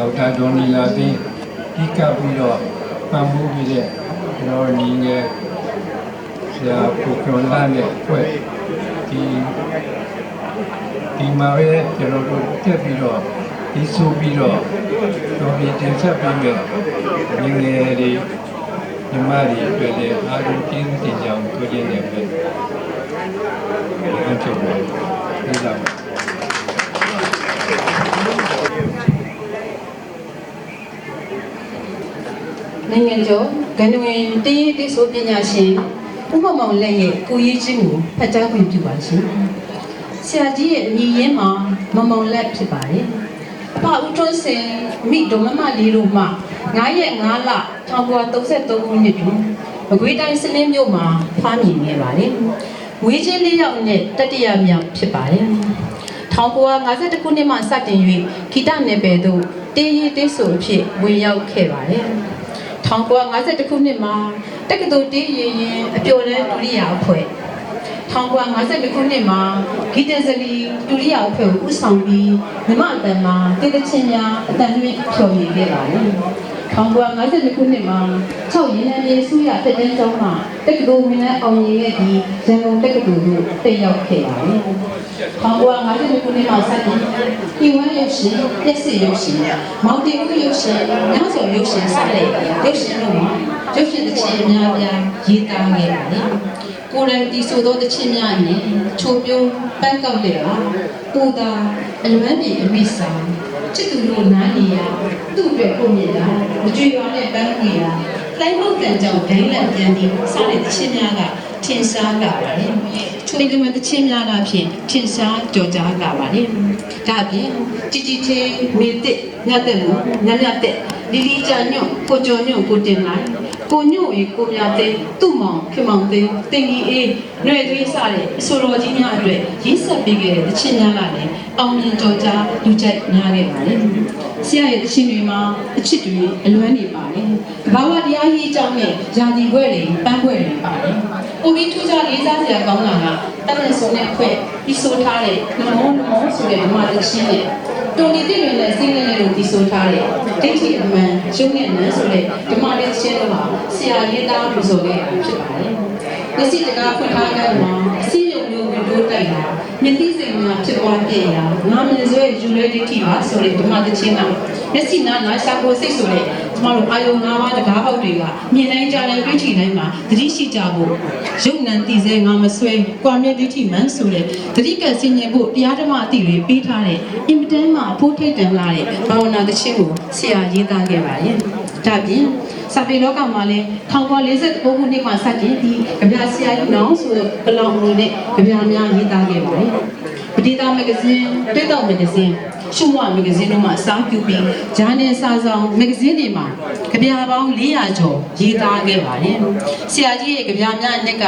ဒေါက်တာဒေါ်နီလာသိန်းဒီကပ်ပြီးတော့ပံ့ပိုးပြီးတဲ့ကျွန်တော်ညီငယ်ဆရာကိုကျော်လာနဲ့ဖွဲ့ဒီမှာပဲကျွန်တော်တို့တက်ပြီးတော့ဒီဆိုပြီးတော့တော်ပြီးတင်ဆက်ပြီးမဲ့ညီငယ်တွေညီမတွေအတွက်လည်းအားလုံးကျင်းတင်ကြအောင်ပြောခြင်းနဲ့ပဲဟုတ်ကဲ့ပါဒီလောက်နိုင်ငံကျော်ဂန္ဓဝင်တည်ရည်တည်ဆိုပညာရှင်ဦးမောင်လက်ရဲ့ကိုရေးချင်းကိုဖတ်ကြားခွင့်ပြုပါရှင်။ဆရာကြီးရဲ့အမည်ရင်းမှာမောင်လက်ဖြစ်ပါတယ်။အဖဦးထွန်းစင်မိဒေါ်မမလေးတို့မှ9ရက်5လ1933ခုနှစ်တွင်မကွေးတိုင်းစလင်းမြို့မှာဖွားမြင်ခဲ့ပါတယ်။ဝေးချင်း၄ယောက်နဲ့တတိယမြောက်ဖြစ်ပါတယ်။1952ခုနှစ်မှစတင်၍ဂီတနယ်ပယ်သို့တည်ရည်တည်ဆိုအဖြစ်ဝင်ရောက်ခဲ့ပါတယ်။1952ခုနှစ်မှာတက္ကသိုလ်တည်ရည်ရင်အပျော်တန်းဒုတိယအဖွဲ့1952ခုနှစ်မှာဂီတဇလီဒုတိယအဖွဲ့ကိုဦးဆောင်ပြီးမြမအတန်မှာတေတချင်းများအတန်လွှင့်ဖြော်ရည်ခဲ့ပါတယ်1952ခုနှစ်မှာ6ရင်းနှံပြေစုရတက်တဲ့ကျောင်းမှာတက္ကသိုလ်မင်းနဲ့အောင်ရည်ခဲ့ပြီးရန်ကုန်တက္ကသိုလ်ကိုတက်ရောက်ခဲ့ပါတယ်1952ခုနှစ်မှာစတင်ဒီဝမ်းရုပ်ရှင်ပြည့်စုံရုပ်ရှင်မောင်တင်ဦးရုပ်ရှင်ညစောရုပ်ရှင်စတဲ့ရုပ်ရှင်တို့မှာရုပ်ရှင်တစ်ချင်းအများပြားရေးသားခဲ့ပါတယ်ကိုယ်တိုင်ဒီဆိုသောတစ်ချင်းများနဲ့ချိုးပြုံးပန်းကောက်တဲ့ပါပူတာအလွမ်းပြေအမိစာချစ်သူတို့နားနေရသူ့အတွက်ကိုမြင်တာမကြွေရွာနဲ့ပန်းကွေတာတိုင်းမှုကန်ကြောင့်ဒိုင်းလက်ပြန်ပြီးစတဲ့တစ်ချင်းများကထင်ရှားလာပါတယ်ချိုးကမတစ်ချင်းများလာဖြင့်ထင်ရှားကြော်ကြားလာပါတယ်ဒါပြင်ជីជីသေးမေတစ်ညတဲ့မှုညညတဲ့လီလီချာညွန့်ကိုကျော်ညွန့်ကိုတင်လိုက်ကိုညွန့်ကိုမြတဲ့သူ့မောင်ခင်မောင်တဲ့တင်ကြီးအေးຫນွေသွေးစတဲ့အဆိုတော်ကြီးများအတွက်ရင်းဆက်ပေးခဲ့တဲ့တခြင်းများကလည်းအောင်မြင်ကြော်ကြားလူကြိုက်များခဲ့ပါတယ်ဆရာရဲ့တခြင်းတွေမှာအချစ်တွေအလွမ်းနေပါတယ်ဘာဝတရားကြီးအကြောင်းနဲ့ယာတီခွဲတွေပန်းခွဲတွေပါတယ်ကိုပြီးထူးခြားလေးစားစရာကောင်းတာကတမန်စုံတဲ့ခွဲပြီးဆိုထားတဲ့နမောဆိုတဲ့ဓမ္မတခြင်းနဲ့တုံနေတဲ့တွေနဲ့စိတ်နဲ့လို့ဒီဆိုထားတဲ့ဒိဋ္ဌိအမှန်ရုံးနဲ့နန်းဆိုတဲ့ဓမ္မတခြင်းတို့ဟာဆရာရေးသားလို့ဆိုခဲ့တာဖြစ်ပါတယ်။လက်ရှိတကားဖွင့်ထားတဲ့မှာအစည်းအရုံးမျိုးဝင်တိုးတိုက်တာမြသိစိတ်များဖြစ်ပွားပြည့်ရာငါမင်းဆွဲယူလဲဒိဋ္ဌိပါဆိုတဲ့ဓမ္မတခြင်းကမျက်စိနာနာရှာကိုစိတ်ဆိုတဲ့ကျမတို့အာယုံ၅ပါးတကားပေါက်တွေကမြင်တိုင်းကြားတိုင်းတွေ့ထိတိုင်းမှာသတိရှိကြဖို့ရုပ်နံတည်စေငါမဆွဲကွာမြဲဒိဋ္ဌိမှန်ဆိုတဲ့သတိကဆင်ញင်ဖို့တရားဓမ္မအတိတွေပေးထားတဲ့အင်မတန်မှအဖို့ထိတ်တန်လာတဲ့ဘာဝနာတခြင်းကိုဆရာရေးသားခဲ့ပါတယ်။ဒါပြင်စာပေလောကမှာလည်း1949ခုနှစ်မှာစတင်ပြီးကြပြဆရာကြီးနောင်ဆိုတဲ့ကလောင်မှုနဲ့ကြပြများရေးသားခဲ့ပါတယ်။ပတိတာမဂ္ဂဇင်းတိတ်တော့မဂ္ဂဇင်းရှုမမဂ္ဂဇင်းတို့မှာအစားပြုပြီးဂျာနယ်စာဆောင်မဂ္ဂဇင်းတွေမှာကြပြပေါင်း400ကျော်ရေးသားခဲ့ပါတယ်။ဆရာကြီးရဲ့ကြပြများအနက်က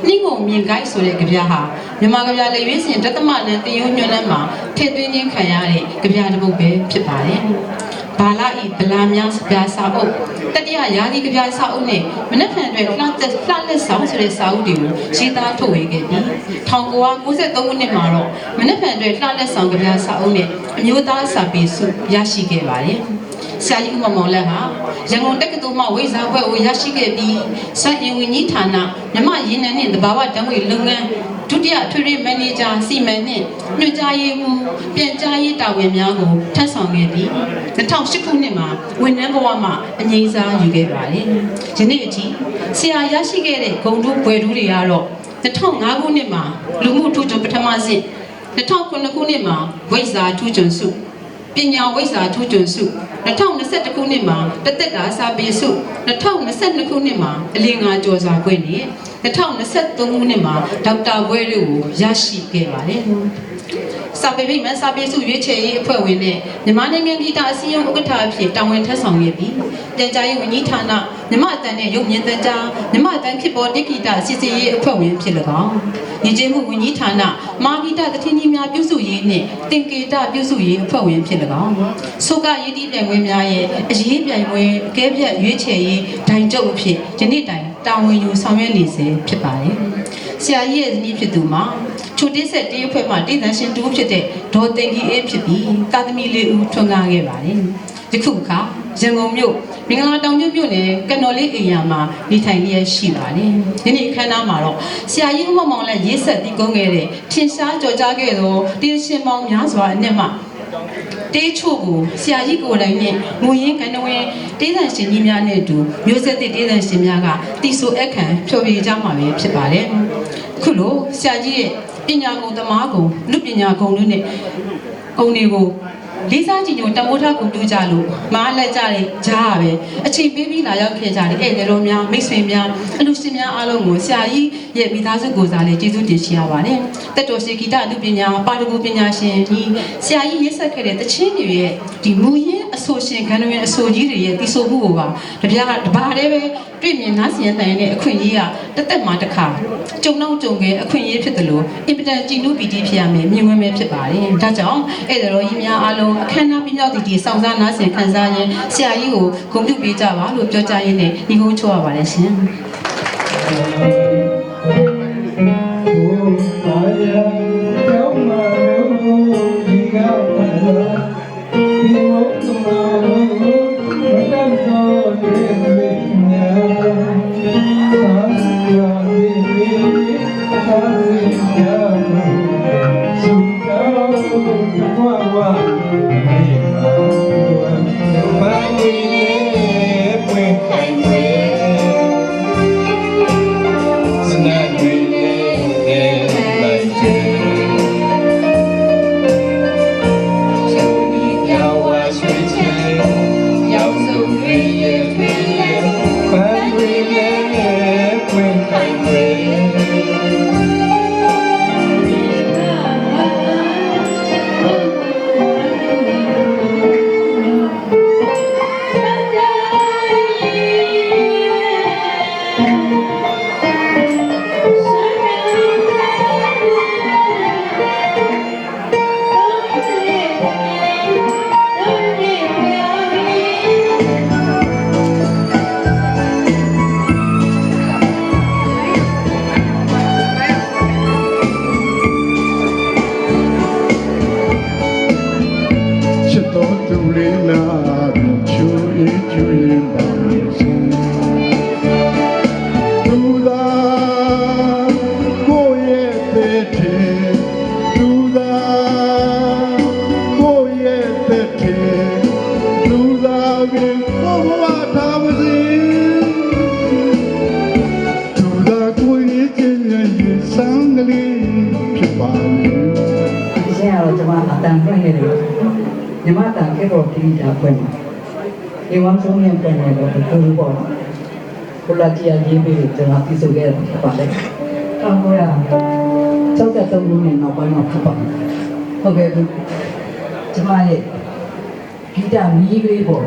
နှင်းကုန်မြင်ကိုက်ဆိုတဲ့ကြပြဟာမြန်မာကြပြလေရွေးစင်တသမနန်တရုံညွန်းနှမ်းမှာထည့်သွင်းခြင်းခံရတဲ့ကြပြတစ်ပုဒ်ပဲဖြစ်ပါတယ်။ဘာလာဤဗလာများစပြစာအုပ်တတိယရာသီကြပြစာအုပ်နဲ့မနက်ဖြန်တွေလှလက်ဆောင်ဆိုတဲ့စာအုပ်တွေကိုရေးသားထုတ်ဝေခဲ့ပြီး1993ခုနှစ်မှာတော့မနက်ဖြန်တွေလှလက်ဆောင်ကြပြစာအုပ်နဲ့အမျိုးသားစာပေစုရရှိခဲ့ပါတယ်။ဆရာကြီးဦးမောင်လက်ဟာရန်ကုန်တက္ကသိုလ်မှဝိဇ္ဇာဘွဲ့ကိုရရှိခဲ့ပြီးစွမ်းအင်ဝန်ကြီးဌာနမြမရင်းနှံနဲ့သဘာဝဓာတ်ငွေလုပ်ငန်းဒုတိယအထွေထွေမန်နေဂျာစီမံနဲ့ညွှန်ကြားရေးမှူးပြန်ကြားရေးတာဝန်များကိုထမ်းဆောင်ခဲ့ပြီး2008ခုနှစ်မှာဝန်ထမ်းဘဝမှာအငြိမ်းစားယူခဲ့ပါတယ်။ယနေ့အထိဆရာရရှိခဲ့တဲ့ဂုဏ်ထူးဘွဲ့ထူးတွေကတော့2005ခုနှစ်မှာလူမှုထူးချွန်ပထမဆင့်2009ခုနှစ်မှာဝိဇ္ဇာထူးချွန်ဆုပညာဝိဇ္ဇာထူးချွန်ဆု2021ခုနှစ်မှာတသက်တာစာပေဆု2022ခုနှစ်မှာအလင်းငါကျော်စာခွင့်နဲ့2023ခုနှစ်မှာဒေါက်တာဘွဲ့တို့ကိုရရှိခဲ့ပါတယ်။စာပေဗိမာန်စာပေစုရွေးချယ်ရေးအဖွဲ့ဝင်နဲ့မြန်မာနိုင်ငံဂီတအစည်းအရုံးဥက္ကဋ္ဌအဖြစ်တာဝန်ထမ်းဆောင်ခဲ့ပြီးပြန်ကြားရေးဝန်ကြီးဌာနမြန်မာအတန်နဲ့ရုပ်မြင်သံကြားမြန်မာအတန်ခေတ်ပေါ်တိဂီတစီစဉ်ရေးအဖွဲ့ဝင်ဖြစ်၎င်းညီကျေးမှုဝန်ကြီးဌာနမာဂီတသတိကြီးများပြုစုရေးနဲ့တင်ကေတပြုစုရေးအဖွဲ့ဝင်ဖြစ်၎င်းဆိုကရေးတီးပြိုင်ပွဲများရဲ့အရေးပြိုင်ပွဲအကဲဖြတ်ရွေးချယ်ရေးဒိုင်ကျုပ်အဖြစ်ယနေ့တိုင်တာဝန်ယူဆောင်ရွက်နေစေဖြစ်ပါတယ်။ဆရာကြီးရဲ့ဇနီးဖြစ်သူမှာချိုတင်းဆက်တေးအဖွဲ့မှတည်တံရှင်တူဖြစ်တဲ့ဒေါ်တင်ကြီးအေးဖြစ်ပြီးတာသမီလေးဦးထွန်းကားခဲ့ပါတယ်။ ယခုအခါရန်ကုန်မြို့မင်္ဂလာတောင်ကျွန်းမြို့နယ်ကနော်လေးအိမ်ယာမှာနေထိုင်လျက်ရှိပါတယ်ဒီနေ့အခမ်းအနားမှာတော့ဆရာကြီးဦးမောင်မောင်လက်ရေးဆက်တည်ကုန်းခဲ့တဲ့ထင်ရှားကြော်ကြားခဲ့သောတေးရှင်ပေါင်းများစွာအနက်မှတေးချို့ကိုဆရာကြီးကိုယ်တိုင်နဲ့ငွေရင်းကန်တဝင်းတေးသံရှင်ကြီးများနဲ့အတူမျိုးဆက်သစ်တေးသံရှင်များကတီဆိုအခမ်းဖျော်ဖြေကြမှာပဲဖြစ်ပါတယ်ခုလိုဆရာကြီးရဲ့ပညာကုံသမားကုံလူပညာကုံတို့နဲ့ကုံတွေကိုလေးစားကြည်ညိုတမိုးထားကုန်တူးကြလို့မားလက်ကြတဲ့ကြားပဲအချိန်ပေးပြီးလာရောက်ခဲ့ကြတဲ့ဧည့်သည်တော်များမိတ်ဆွေများအလူရှင်များအားလုံးကိုဆရာကြီးရဲ့မိသားစုကိုယ်စားလည်းကျေးဇူးတင်ရှိရပါတယ်တက်တော်ရှိဂီတအမှုပညာပါရဂူပညာရှင်ဒီဆရာကြီးရေးဆက်ခဲ့တဲ့တချင်းတွေရဲ့ဒီမူရင်းအဆိုရှင်ခန္ဓာဝင်အဆိုကြီးတွေရဲ့တည်ဆိုမှုကိုပါတပြားတပါးတည်းပဲတွေ့မြင်နားဆင်တိုင်တဲ့အခွင့်အရေးကတက်မှတစ်ခါကြုံတော့ကြုံခဲ့အခွင့်အရေးဖြစ်တယ်လို့အင်ပတန်ကြည်နူးပီတိဖြစ်ရမယ်မြင်ဝင်ပဲဖြစ်ပါတယ်ဒါကြောင့်ဧည့်သည်တော်ကြီးများအားလုံးအခမ်းအနားပြည့်မြောက်သည့်ဒီစောင့်စားနားဆင်ခံစားရင်းဆရာကြီးကိုဂုဏ်ပြုပေးကြပါလို့ပြောကြားရင်းနဲ့ညီကုန်းချိုးရပါတယ်ရှင်ညီမတန်ခဲ့တော့ဒီတာပွင့်မှာဒီဝမ်းဆုံးရင်ပွင့်နေတော့သူ့ဘောကိုလာတီယာရေးပြီးကျွန်တော်ပြီးဆိုခဲ့တာဖြစ်ပါတယ်။တောင်းကိုရ63ခုနှစ်နောက်ပိုင်းမှာဖြစ်ပါတယ်။ဟုတ်ကဲ့ကျွန်မရဲ့ဂီတမီးလေးပေါ့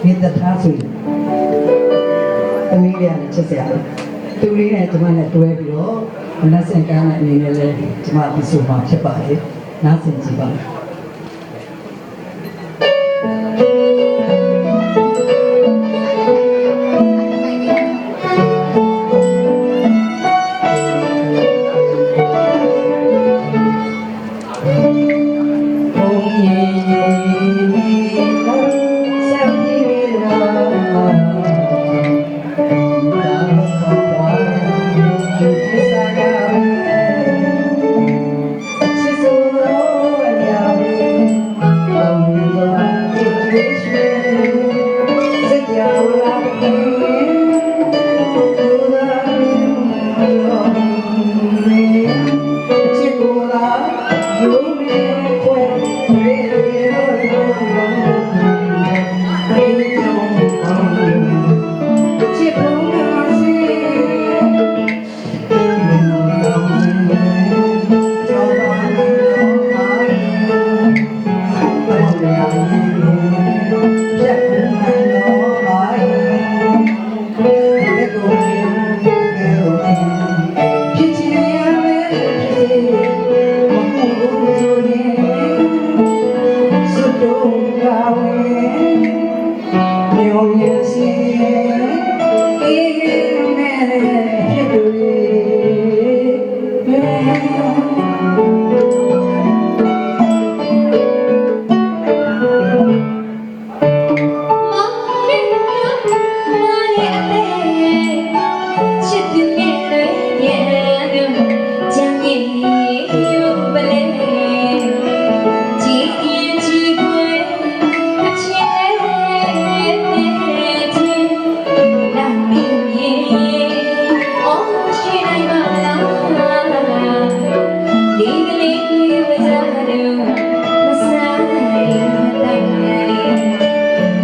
မြေတထားဆိုသမီးလေးနဲ့ချက်စရာသူလေးနဲ့ကျွန်မနဲ့တွဲပြီးတော့မနက်စင်ကန်းတဲ့အနေနဲ့လည်းကျွန်မပြီးဆိုမှာဖြစ်ပါတယ်။နားဆင်ကြည့်ပါမယ်။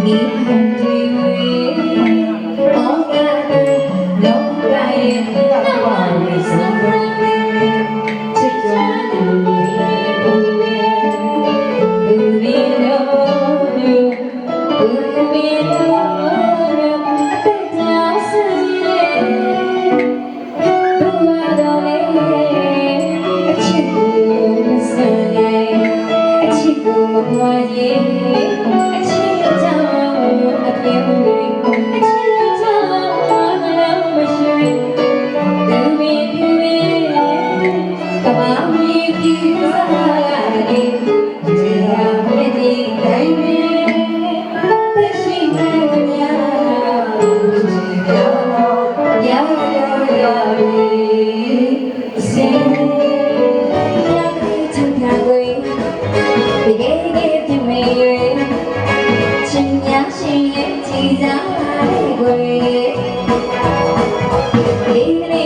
Hãy subscribe cho kênh Ghiền Mì Gõ để không bỏ lỡ